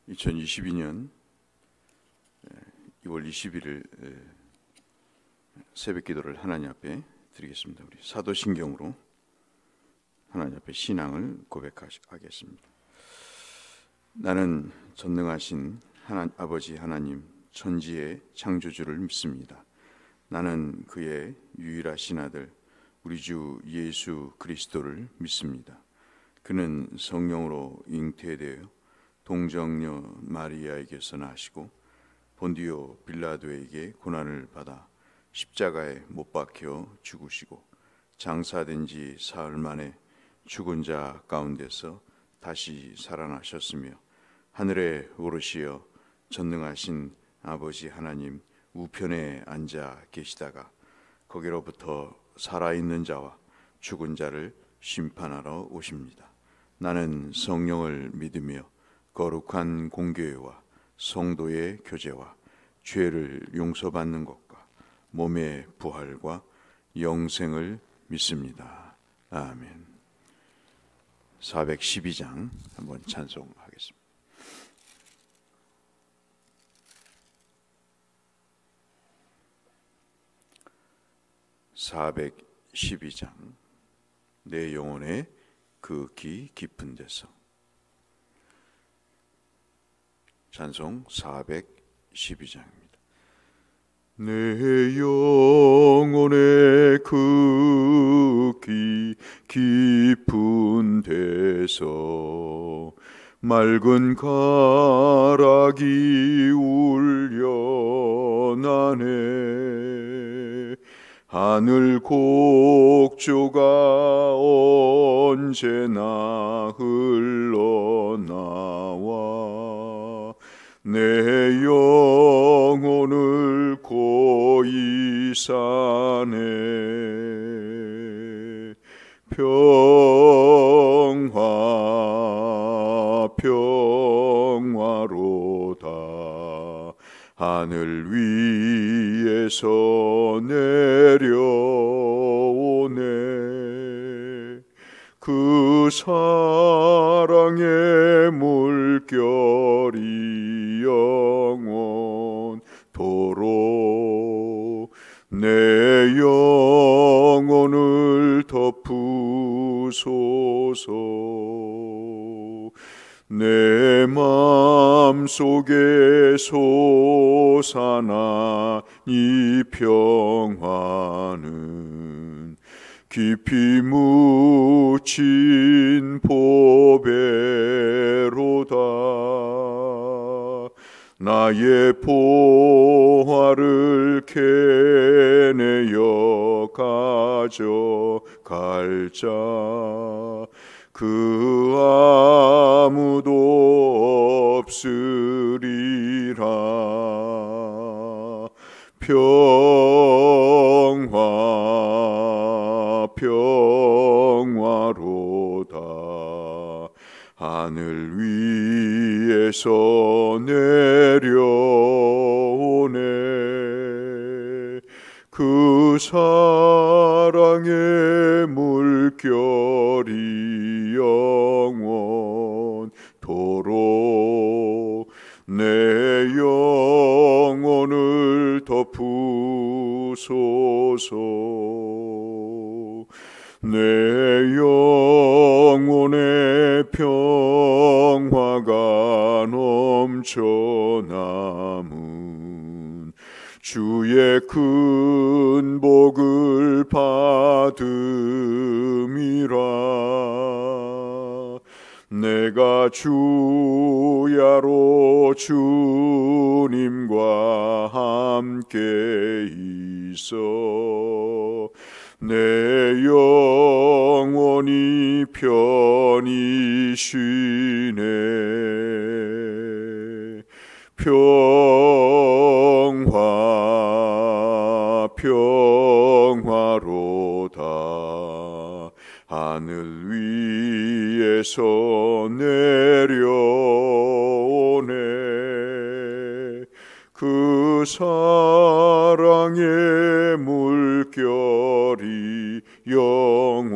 2022년 2월 21일 새벽 기도를 하나님 앞에 드리겠습니다. 우리 사도신경으로 하나님 앞에 신앙을 고백하겠습니다. 나는 전능하신 아버지 하나님 천지의 창조주를 믿습니다. 나는 그의 유일하신 아들 우리 주 예수 그리스도를 믿습니다. 그는 성령으로 잉태되어 동정녀 마리아에게서 나시고 본디오 빌라도에게 고난을 받아 십자가에 못 박혀 죽으시고 장사된 지 사흘 만에 죽은 자 가운데서 다시 살아나셨으며 하늘에 오르시어 전능하신 아버지 하나님 우편에 앉아 계시다가 거기로부터 살아있는 자와 죽은 자를 심판하러 오십니다. 나는 성령을 믿으며 거룩한 공교회와 성도의 교제와 죄를 용서받는 것과 몸의 부활과 영생을 믿습니다. 아멘. 412장 한번 찬송하겠습니다. (412장) 내 영혼의 극히 깊은 데서. 찬송 412장입니다. 내 영혼의 극히 깊은 데서 맑은 가락이 울려 나네. 하늘 곡조가 언제나 흘러나와 내 영혼을 고이 사네. 평화 평화로다 하늘 위에서 내려오네. 그 사랑의 물결이 영원토록 내 영혼을 덮으소서. 내 마음속에 솟아나 이 평화는 깊이 묻힌 보배로다. 나의 보화를 캐내어 가져갈 자 그 아무도 없으리라. 평화 평화로다 하늘 위에서 내려오네. 그 사랑의 물결이 영원토록 내 영혼을 덮으소서. 내 영혼의 평화가 넘쳐남은 주의 큰 복을 받음이라. 내가 주야로 주님과 함께 있어 내 영혼이 편히 쉬네. 평화 평화로다 하늘 위에서 내려오네. 그 사랑의 물결이 영원토록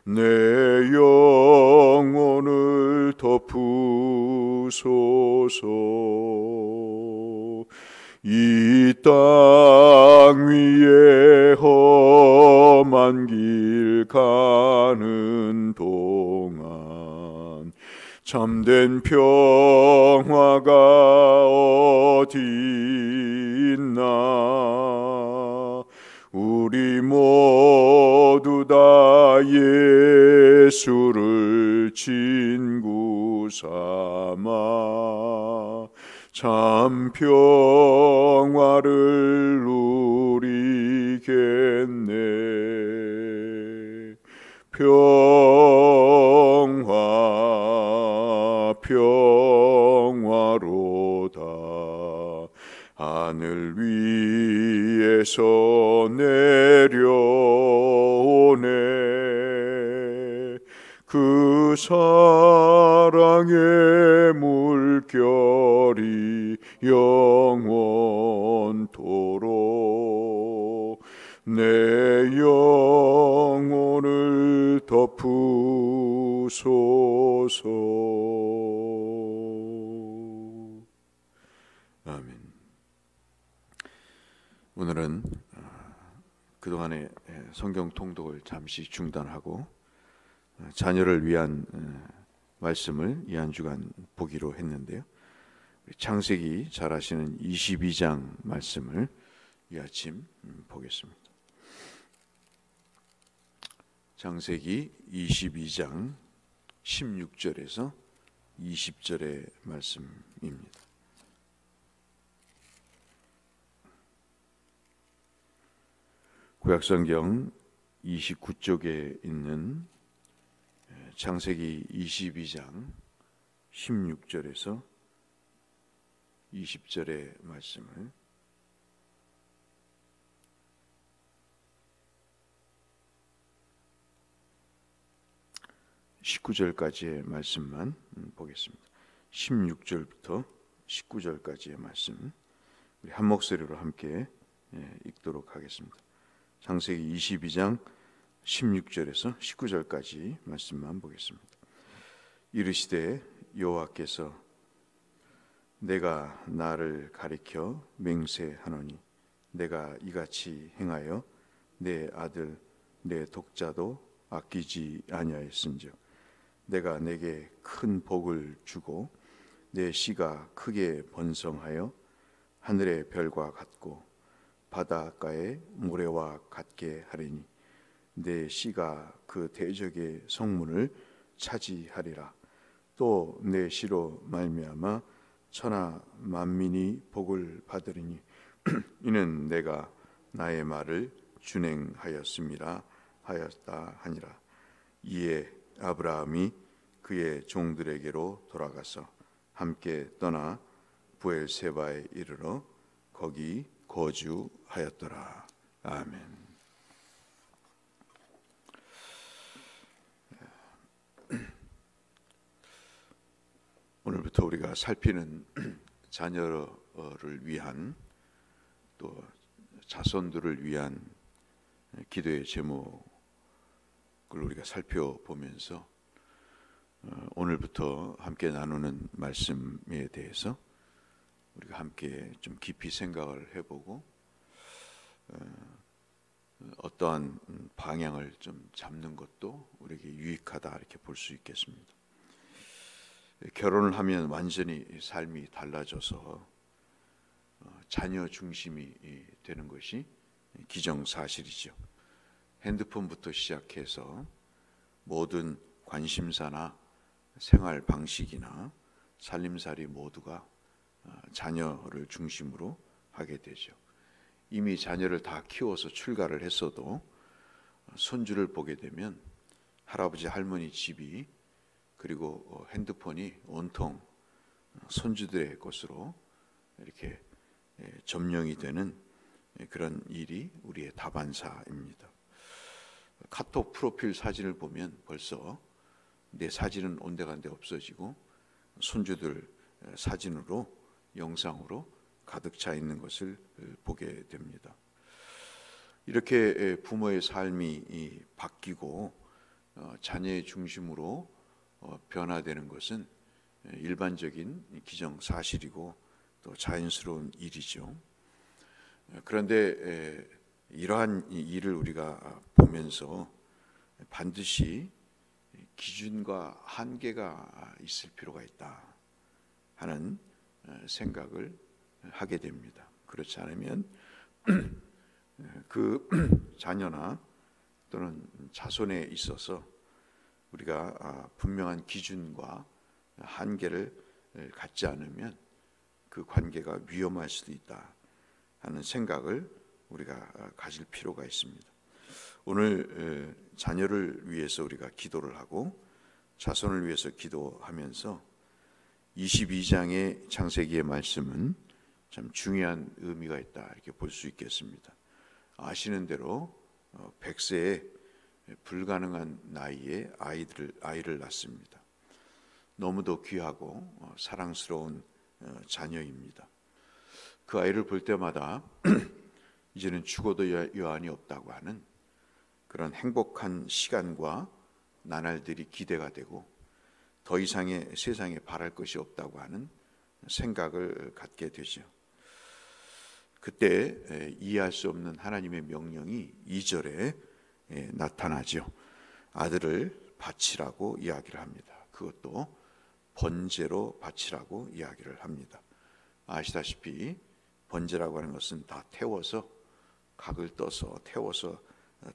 내 영혼을 덮으소서. 이 땅 위에 험한 길 가는 동안 참된 평화가 어디 있나. 우리 모두 다 예수를 친구 삼아 참 평화를 누리겠네. 평화로다. 하늘 위에서 내려오네. 그 사랑의 물결이 영원토록 내 영혼을 덮으소서. 아멘. 오늘은 그동안의 성경 통독을 잠시 중단하고 자녀를 위한 말씀을 이 한 주간 보기로 했는데요. 창세기 잘 아시는 22장 말씀을 이 아침 보겠습니다. 창세기 22장 16절에서 20절의 말씀입니다. 구약성경 29쪽에 있는 창세기 22장 16절에서 20절의 말씀을 19절까지의 말씀만 보겠습니다. 16절부터 19절까지의 말씀 우리 한 목소리로 함께 읽도록 하겠습니다. 창세기 22장 16절에서 19절까지 말씀만 보겠습니다. 이르시되 여호와께서 내가 나를 가리켜 맹세하노니 내가 이같이 행하여 내 아들 내 독자도 아끼지 아니하였은즉 내가 내게 큰 복을 주고 내 씨가 크게 번성하여 하늘의 별과 같고 바닷가의 모래와 같게 하리니 내 씨가 그 대적의 성문을 차지하리라. 또 내 씨로 말미암아 천하 만민이 복을 받으리니 이는 내가 나의 말을 준행하였음이라 하였다 하니라. 이에 아브라함이 그의 종들에게로 돌아가서 함께 떠나 부엘세바에 이르러 거기 거주하였더라. 아멘. 오늘부터 우리가 살피는 자녀를 위한 또 자손들을 위한 기도의 제목을 우리가 살펴보면서 오늘부터 함께 나누는 말씀에 대해서 우리가 함께 좀 깊이 생각을 해보고 어떠한 방향을 좀 잡는 것도 우리에게 유익하다 이렇게 볼 수 있겠습니다. 결혼을 하면 완전히 삶이 달라져서 자녀 중심이 되는 것이 기정사실이죠. 핸드폰부터 시작해서 모든 관심사나 생활 방식이나 살림살이 모두가 자녀를 중심으로 하게 되죠. 이미 자녀를 다 키워서 출가를 했어도 손주를 보게 되면 할아버지 할머니 집이 그리고 핸드폰이 온통 손주들의 것으로 이렇게 점령이 되는 그런 일이 우리의 다반사입니다. 카톡 프로필 사진을 보면 벌써 내 사진은 온데간데 없어지고 손주들 사진으로 영상으로 가득 차 있는 것을 보게 됩니다. 이렇게 부모의 삶이 바뀌고 자녀의 중심으로 변화되는 것은 일반적인 기정사실이고 또 자연스러운 일이죠. 그런데 이러한 일을 우리가 보면서 반드시 기준과 한계가 있을 필요가 있다 하는 생각을 하게 됩니다. 그렇지 않으면 그 자녀나 또는 자손에 있어서 우리가 분명한 기준과 한계를 갖지 않으면 그 관계가 위험할 수도 있다 하는 생각을 우리가 가질 필요가 있습니다. 오늘 자녀를 위해서 우리가 기도를 하고 자손을 위해서 기도하면서 22장의 창세기의 말씀은 참 중요한 의미가 있다 이렇게 볼 수 있겠습니다. 아시는 대로 100세에 불가능한 나이에 아이를 낳습니다. 너무도 귀하고 사랑스러운 자녀입니다. 그 아이를 볼 때마다 이제는 죽어도 여한이 없다고 하는 그런 행복한 시간과 나날들이 기대가 되고 더 이상의 세상에 바랄 것이 없다고 하는 생각을 갖게 되죠. 그때 이해할 수 없는 하나님의 명령이 2절에 나타나죠. 아들을 바치라고 이야기를 합니다. 그것도 번제로 바치라고 이야기를 합니다. 아시다시피 번제라고 하는 것은 다 태워서 각을 떠서 태워서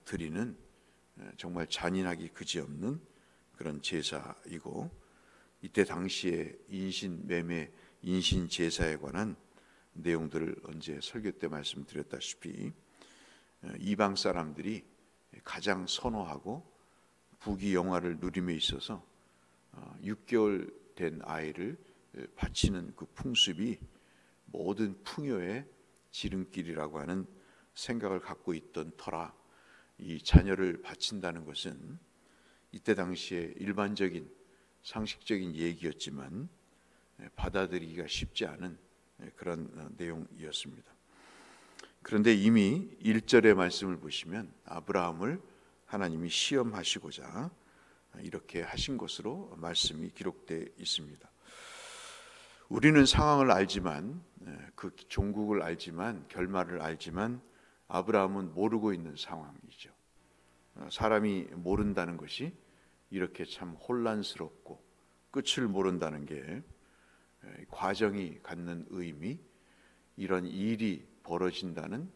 드리는 정말 잔인하기 그지없는 그런 제사이고, 이때 당시에 인신매매, 인신제사에 관한 내용들을 언제 설교 때 말씀드렸다시피 이방 사람들이 가장 선호하고 부귀영화를 누림에 있어서 6개월 된 아이를 바치는 그 풍습이 모든 풍요의 지름길이라고 하는 생각을 갖고 있던 터라 이 자녀를 바친다는 것은 이때 당시에 일반적인 상식적인 얘기였지만 받아들이기가 쉽지 않은 그런 내용이었습니다. 그런데 이미 1절의 말씀을 보시면 아브라함을 하나님이 시험하시고자 이렇게 하신 것으로 말씀이 기록되어 있습니다. 우리는 상황을 알지만, 그 종국을 알지만, 결말을 알지만 아브라함은 모르고 있는 상황이죠. 사람이 모른다는 것이 이렇게 참 혼란스럽고 끝을 모른다는 게 과정이 갖는 의미, 이런 일이 벌어진다는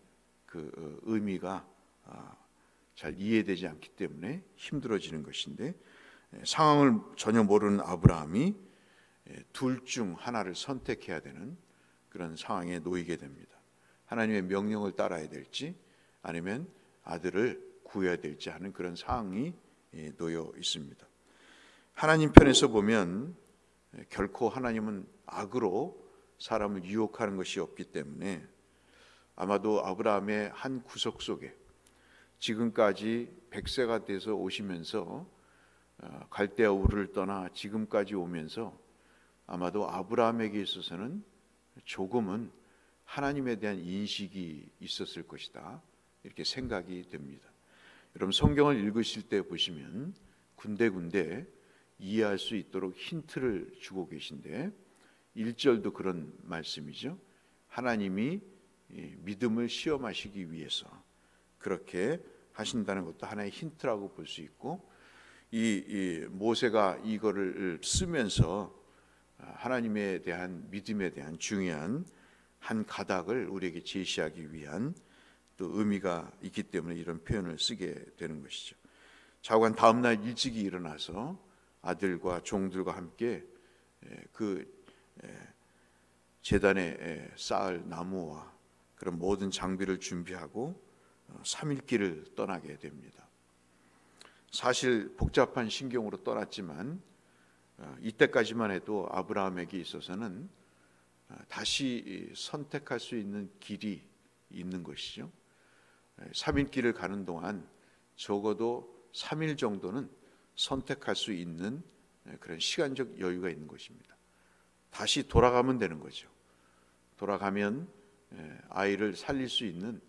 그 의미가 잘 이해되지 않기 때문에 힘들어지는 것인데, 상황을 전혀 모르는 아브라함이 둘 중 하나를 선택해야 되는 그런 상황에 놓이게 됩니다. 하나님의 명령을 따라야 될지 아니면 아들을 구해야 될지 하는 그런 상황이 놓여 있습니다. 하나님 편에서 보면 결코 하나님은 악으로 사람을 유혹하는 것이 없기 때문에 아마도 아브라함의 한 구석 속에 지금까지 100세가 돼서 오시면서 갈대아 우르를 떠나 지금까지 오면서 아마도 아브라함에게 있어서는 조금은 하나님에 대한 인식이 있었을 것이다 이렇게 생각이 됩니다. 여러분 성경을 읽으실 때 보시면 군데군데 이해할 수 있도록 힌트를 주고 계신데 1절도 그런 말씀이죠. 하나님이 믿음을 시험하시기 위해서 그렇게 하신다는 것도 하나의 힌트라고 볼 수 있고, 이 모세가 이거를 쓰면서 하나님에 대한 믿음에 대한 중요한 한 가닥을 우리에게 제시하기 위한 또 의미가 있기 때문에 이런 표현을 쓰게 되는 것이죠. 좌우간 다음 날 일찍이 일어나서 아들과 종들과 함께 그 제단에 쌓을 나무와 그런 모든 장비를 준비하고 3일 길을 떠나게 됩니다. 사실 복잡한 신경으로 떠났지만 이때까지만 해도 아브라함에게 있어서는 다시 선택할 수 있는 길이 있는 것이죠. 3일 길을 가는 동안 적어도 3일 정도는 선택할 수 있는 그런 시간적 여유가 있는 것입니다. 다시 돌아가면 되는 거죠. 돌아가면 아이를 살릴 수 있는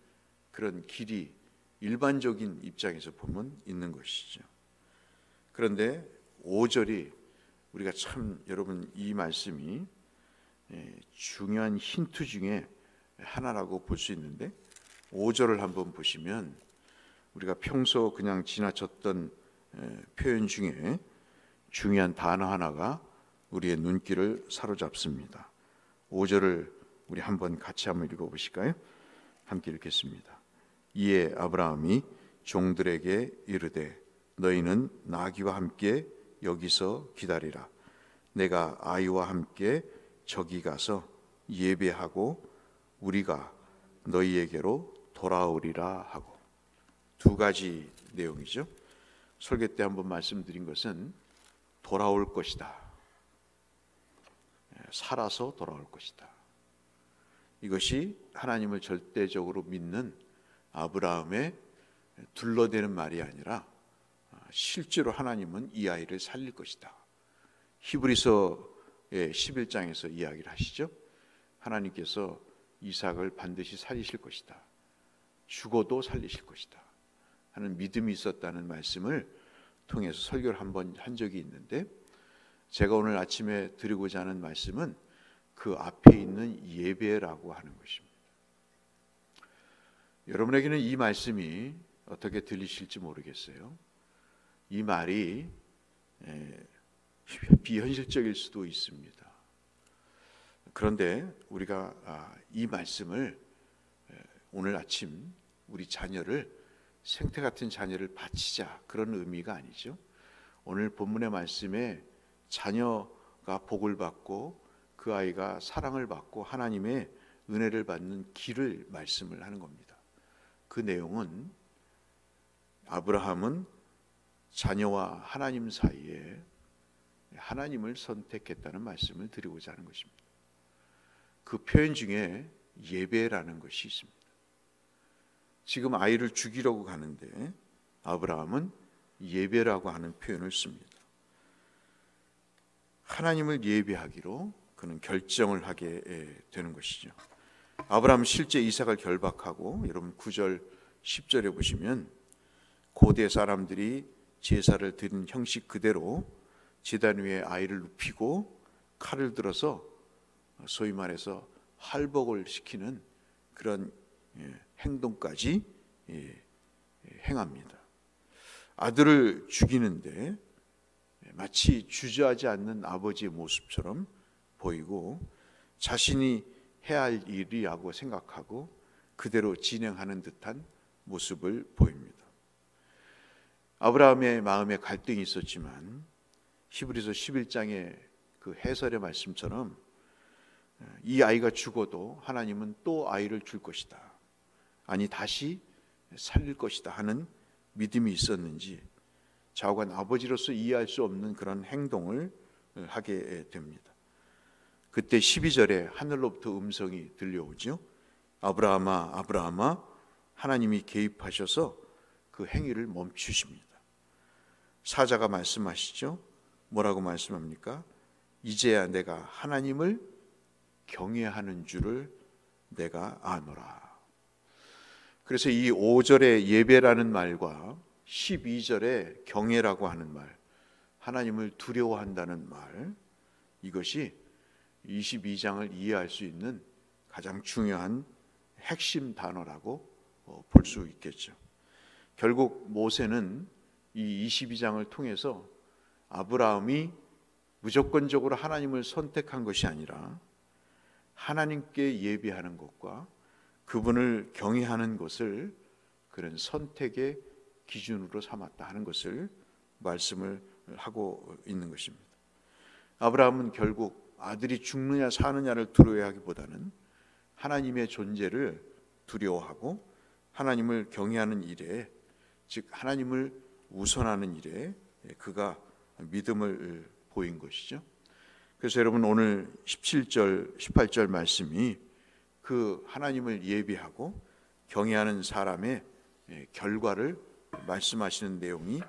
그런 길이 일반적인 입장에서 보면 있는 것이죠. 그런데 5절이 우리가 참 여러분 이 말씀이 중요한 힌트 중에 하나라고 볼 수 있는데 5절을 한번 보시면 우리가 평소 그냥 지나쳤던 표현 중에 중요한 단어 하나가 우리의 눈길을 사로잡습니다. 5절을 우리 한번 같이 한번 읽어보실까요? 함께 읽겠습니다. 이에 아브라함이 종들에게 이르되 너희는 나귀와 함께 여기서 기다리라. 내가 아이와 함께 저기 가서 예배하고 우리가 너희에게로 돌아오리라 하고. 두 가지 내용이죠. 설교 때 한번 말씀드린 것은 돌아올 것이다. 살아서 돌아올 것이다. 이것이 하나님을 절대적으로 믿는 아브라함의 둘러대는 말이 아니라 실제로 하나님은 이 아이를 살릴 것이다. 히브리서의 11장에서 이야기를 하시죠. 하나님께서 이삭을 반드시 살리실 것이다. 죽어도 살리실 것이다 하는 믿음이 있었다는 말씀을 통해서 설교를 한번 한 적이 있는데, 제가 오늘 아침에 드리고자 하는 말씀은 그 앞에 있는 예배라고 하는 것입니다. 여러분에게는 이 말씀이 어떻게 들리실지 모르겠어요. 이 말이 비현실적일 수도 있습니다. 그런데 우리가 이 말씀을 오늘 아침 우리 자녀를, 생태 같은 자녀를 바치자, 그런 의미가 아니죠. 오늘 본문의 말씀에 자녀가 복을 받고 그 아이가 사랑을 받고 하나님의 은혜를 받는 길을 말씀을 하는 겁니다. 그 내용은 아브라함은 자녀와 하나님 사이에 하나님을 선택했다는 말씀을 드리고자 하는 것입니다. 그 표현 중에 예배라는 것이 있습니다. 지금 아이를 죽이려고 가는데 아브라함은 예배라고 하는 표현을 씁니다. 하나님을 예배하기로 그는 결정을 하게 되는 것이죠. 아브라함은 실제 이삭을 결박하고, 여러분 9절 10절에 보시면 고대 사람들이 제사를 드린 형식 그대로 제단 위에 아이를 눕히고 칼을 들어서 소위 말해서 할복을 시키는 그런 행동까지 행합니다. 아들을 죽이는데 마치 주저하지 않는 아버지의 모습처럼 보이고 자신이 해야 할 일이라고 생각하고 그대로 진행하는 듯한 모습을 보입니다. 아브라함의 마음에 갈등이 있었지만 히브리서 11장의 그 해설의 말씀처럼 이 아이가 죽어도 하나님은 또 아이를 줄 것이다, 아니 다시 살릴 것이다 하는 믿음이 있었는지 좌우간 아버지로서 이해할 수 없는 그런 행동을 하게 됩니다. 그때 12절에 하늘로부터 음성이 들려오죠. 아브라함아 아브라함아, 하나님이 개입하셔서 그 행위를 멈추십니다. 사자가 말씀하시죠. 뭐라고 말씀합니까? 이제야 내가 하나님을 경외하는 줄을 내가 아노라. 그래서 이 5절의 예배라는 말과 12절의 경외라고 하는 말, 하나님을 두려워한다는 말, 이것이 22장을 이해할 수 있는 가장 중요한 핵심 단어라고 볼 수 있겠죠. 결국 모세는 이 22장을 통해서 아브라함이 무조건적으로 하나님을 선택한 것이 아니라 하나님께 예배하는 것과 그분을 경외하는 것을 그런 선택의 기준으로 삼았다 하는 것을 말씀을 하고 있는 것입니다. 아브라함은 결국 아들이 죽느냐 사느냐를 두려워하기보다는 하나님의 존재를 두려워하고 하나님을 경외하는 일에, 즉 하나님을 우선하는 일에 그가 믿음을 보인 것이죠. 그래서 여러분 오늘 17절 18절 말씀이 그 하나님을 예비하고 경외하는 사람의 결과를 말씀하시는 내용이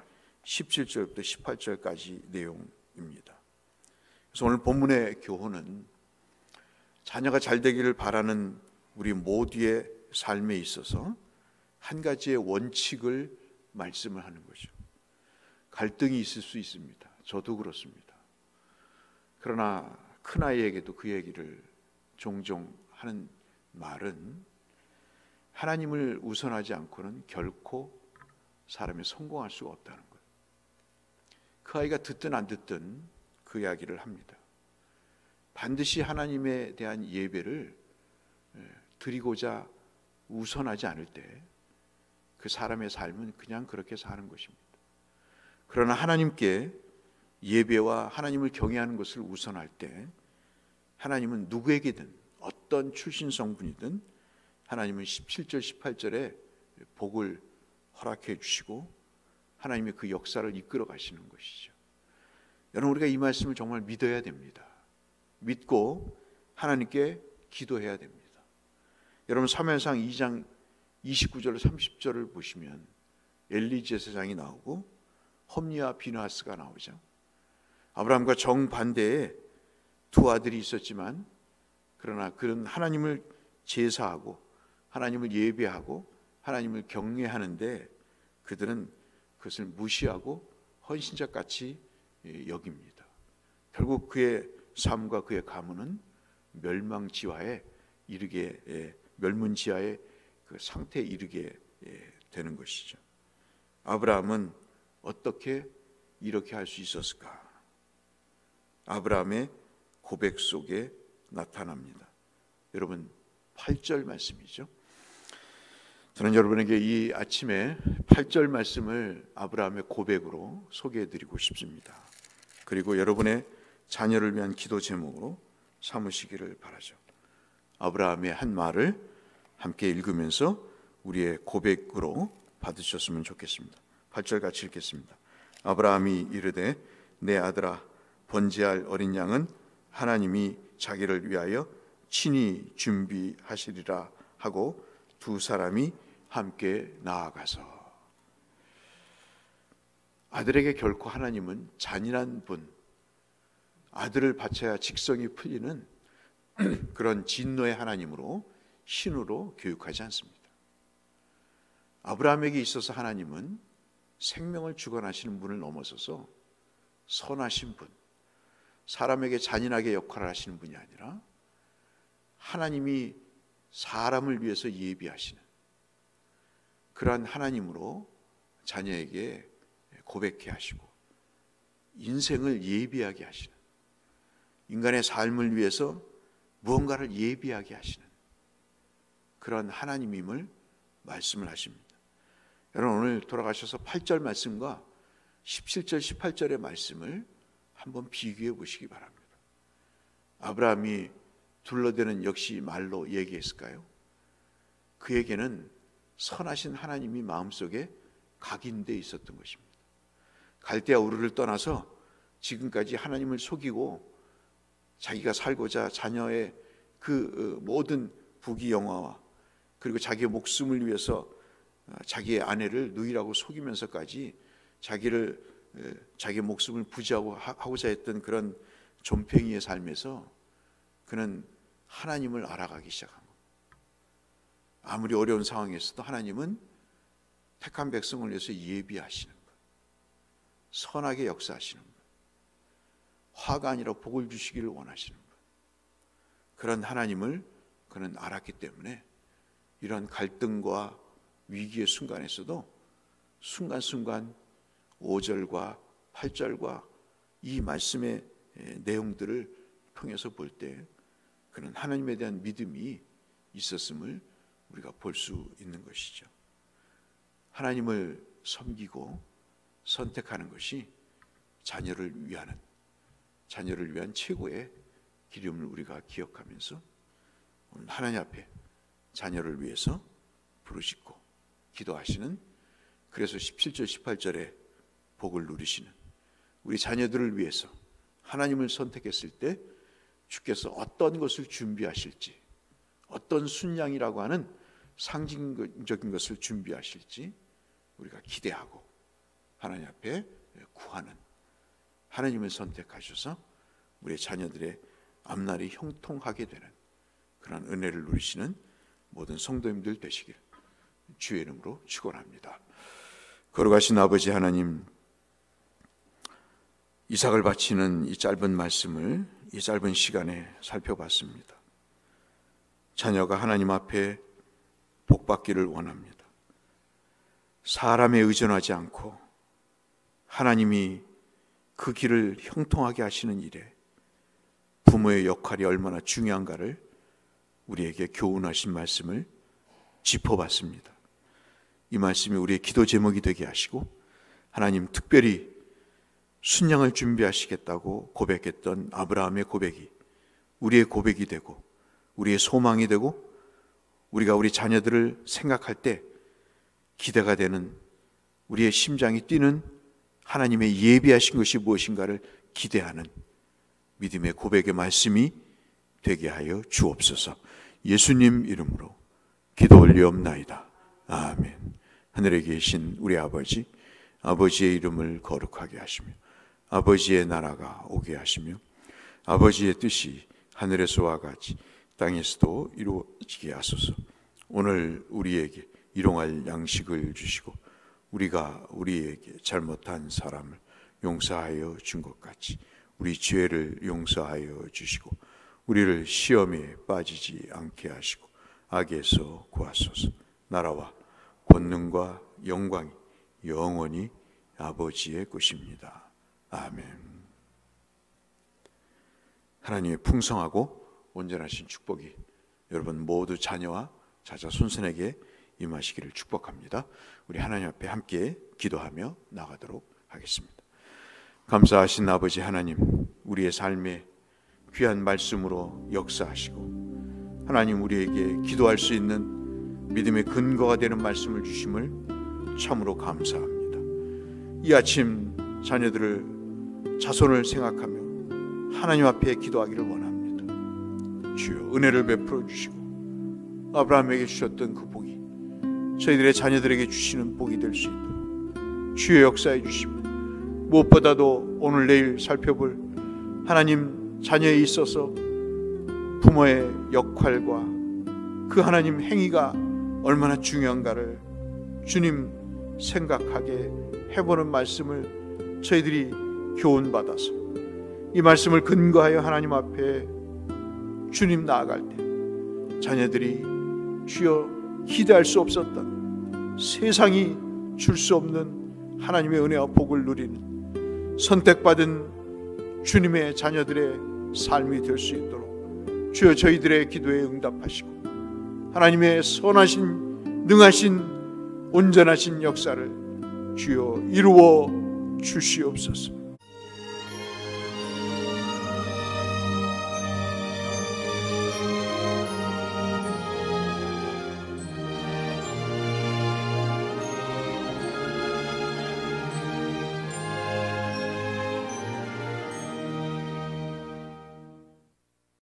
17절부터 18절까지 내용입니다. 그래서 오늘 본문의 교훈은 자녀가 잘 되기를 바라는 우리 모두의 삶에 있어서 한 가지의 원칙을 말씀을 하는 거죠. 갈등이 있을 수 있습니다. 저도 그렇습니다. 그러나 큰아이에게도 그 얘기를 종종 하는 말은 하나님을 우선하지 않고는 결코 사람이 성공할 수가 없다는 거예요. 그 아이가 듣든 안 듣든 그 이야기를 합니다. 반드시 하나님에 대한 예배를 드리고자 우선하지 않을 때 그 사람의 삶은 그냥 그렇게 사는 것입니다. 그러나 하나님께 예배와 하나님을 경외하는 것을 우선할 때 하나님은 누구에게든 어떤 출신 성분이든 하나님은 17절 18절에 복을 허락해 주시고 하나님의 그 역사를 이끌어 가시는 것이죠. 여러분, 우리가 이 말씀을 정말 믿어야 됩니다. 믿고 하나님께 기도해야 됩니다. 여러분, 사무엘상 2장 29절 30절을 보시면 엘리 제사장이 나오고 홈리와 비느하스가 나오죠. 아브라함과 정반대의 두 아들이 있었지만 그러나 그는 하나님을 제사하고 하나님을 예배하고 하나님을 경외하는데 그들은 그것을 무시하고 헌신자같이 여깁니다. 결국 그의 삶과 그의 가문은 멸망지화에 이르게 멸문지화의 그 상태에 이르게 되는 것이죠. 아브라함은 어떻게 이렇게 할 수 있었을까? 아브라함의 고백 속에 나타납니다. 여러분, 8절 말씀이죠. 저는 여러분에게 이 아침에 8절 말씀을 아브라함의 고백으로 소개해드리고 싶습니다. 그리고 여러분의 자녀를 위한 기도 제목으로 삼으시기를 바라죠. 아브라함의 한 말을 함께 읽으면서 우리의 고백으로 받으셨으면 좋겠습니다. 8절 같이 읽겠습니다. 아브라함이 이르되 내 아들아 번제할 어린 양은 하나님이 자기를 위하여 친히 준비하시리라 하고 두 사람이 함께 나아가서 아들에게 결코 하나님은 잔인한 분, 아들을 바쳐야 직성이 풀리는 그런 진노의 하나님으로 신으로 교육하지 않습니다. 아브라함에게 있어서 하나님은 생명을 주관하시는 분을 넘어서서 선하신 분, 사람에게 잔인하게 역할을 하시는 분이 아니라 하나님이 사람을 위해서 예비하시는 그러한 하나님으로 자녀에게 고백해 하시고 인생을 예비하게 하시는, 인간의 삶을 위해서 무언가를 예비하게 하시는 그런 하나님임을 말씀을 하십니다. 여러분, 오늘 돌아가셔서 8절 말씀과 17절 18절의 말씀을 한번 비교해 보시기 바랍니다. 아브라함이 둘러대는 역시 말로 얘기했을까요? 그에게는 선하신 하나님이 마음속에 각인되어 있었던 것입니다. 갈대아 우르를 떠나서 지금까지 하나님을 속이고 자기가 살고자 자녀의 그 모든 부귀영화와 그리고 자기의 목숨을 위해서 자기의 아내를 누이라고 속이면서까지 자기의 목숨을 부지하고자 했던 그런 존팽이의 삶에서 그는 하나님을 알아가기 시작한 겁니다. 아무리 어려운 상황에서도 하나님은 택한 백성을 위해서 예비하시는 것, 선하게 역사하시는 것, 화가 아니라 복을 주시기를 원하시는 것, 그런 하나님을 그는 알았기 때문에 이런 갈등과 위기의 순간에서도 순간순간 5절과 8절과 이 말씀의 내용들을 통해서 볼 때 그는 하나님에 대한 믿음이 있었음을 우리가 볼 수 있는 것이죠. 하나님을 섬기고 선택하는 것이 자녀를 위한 최고의 기름을 우리가 기억하면서 오늘 하나님 앞에 자녀를 위해서 부르짖고 기도하시는, 그래서 17절 18절에 복을 누리시는 우리 자녀들을 위해서 하나님을 선택했을 때 주께서 어떤 것을 준비하실지, 어떤 순양이라고 하는 상징적인 것을 준비하실지 우리가 기대하고 하나님 앞에 구하는, 하나님을 선택하셔서 우리 자녀들의 앞날이 형통하게 되는 그런 은혜를 누리시는 모든 성도님들 되시길 주의 이름으로 축원합니다. 거룩하신 아버지 하나님, 이삭을 바치는 이 짧은 말씀을 이 짧은 시간에 살펴봤습니다. 자녀가 하나님 앞에 복받기를 원합니다. 사람에 의존하지 않고 하나님이 그 길을 형통하게 하시는 일에 부모의 역할이 얼마나 중요한가를 우리에게 교훈하신 말씀을 짚어봤습니다. 이 말씀이 우리의 기도 제목이 되게 하시고 하나님 특별히 순양을 준비하시겠다고 고백했던 아브라함의 고백이 우리의 고백이 되고 우리의 소망이 되고 우리가 우리 자녀들을 생각할 때 기대가 되는 우리의 심장이 뛰는 하나님의 예비하신 것이 무엇인가를 기대하는 믿음의 고백의 말씀이 되게 하여 주옵소서. 예수님 이름으로 기도 올리옵나이다. 아멘. 하늘에 계신 우리 아버지, 아버지의 이름을 거룩하게 하시며 아버지의 나라가 오게 하시며 아버지의 뜻이 하늘에서와 같이 땅에서도 이루어지게 하소서. 오늘 우리에게 일용할 양식을 주시고 우리가 우리에게 잘못한 사람을 용서하여 준 것 같이 우리 죄를 용서하여 주시고 우리를 시험에 빠지지 않게 하시고 악에서 구하소서. 나라와 권능과 영광이 영원히 아버지의 것입니다. 아멘. 하나님의 풍성하고 온전하신 축복이 여러분 모두 자녀와 자자 손손에게 임하시기를 축복합니다. 우리 하나님 앞에 함께 기도하며 나가도록 하겠습니다. 감사하신 아버지 하나님, 우리의 삶에 귀한 말씀으로 역사하시고 하나님 우리에게 기도할 수 있는 믿음의 근거가 되는 말씀을 주심을 참으로 감사합니다. 이 아침 자녀들을 자손을 생각하며 하나님 앞에 기도하기를 원합니다. 주여 은혜를 베풀어 주시고 아브라함에게 주셨던 그 복이 저희들의 자녀들에게 주시는 복이 될 수 있도록 주의 역사해 주시고 무엇보다도 오늘 내일 살펴볼 하나님 자녀에 있어서 부모의 역할과 그 하나님 행위가 얼마나 중요한가를 주님 생각하게 해보는 말씀을 저희들이 교훈받아서 이 말씀을 근거하여 하나님 앞에 주님 나아갈 때 자녀들이 주여 기대할 수 없었던 세상이 줄 수 없는 하나님의 은혜와 복을 누리는 선택받은 주님의 자녀들의 삶이 될 수 있도록 주여 저희들의 기도에 응답하시고 하나님의 선하신 능하신 온전하신 역사를 주여 이루어 주시옵소서.